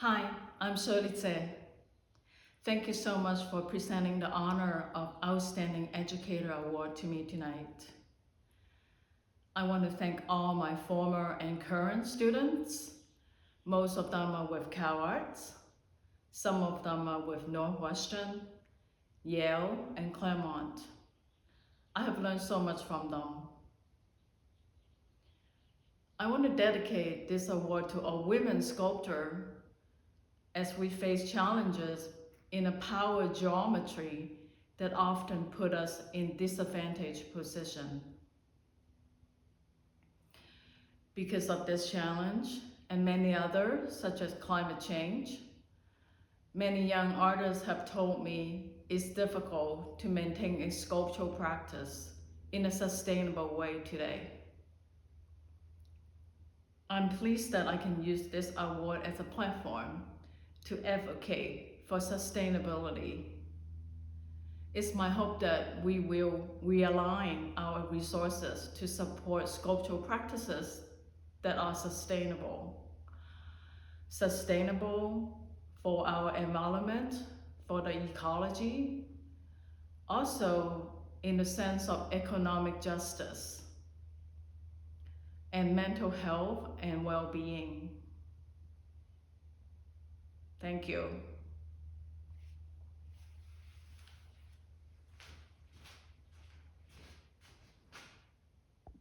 Hi, I'm Shirley Tse. Thank you so much for presenting the honor of Outstanding Educator Award to me tonight. I want to thank all my former and current students. Most of them are with CalArts. Some of them are with Northwestern, Yale, and Claremont. I have learned so much from them. I want to dedicate this award to a women sculptor as we face challenges in a power geometry that often put us in disadvantaged position. Because of this challenge and many others, such as climate change, many young artists have told me it's difficult to maintain a sculptural practice in a sustainable way today. I'm pleased that I can use this award as a platform to advocate for sustainability. It's my hope that we will realign our resources to support sculptural practices that are sustainable. Sustainable for our environment, for the ecology, also in the sense of economic justice and mental health and well-being. Thank you.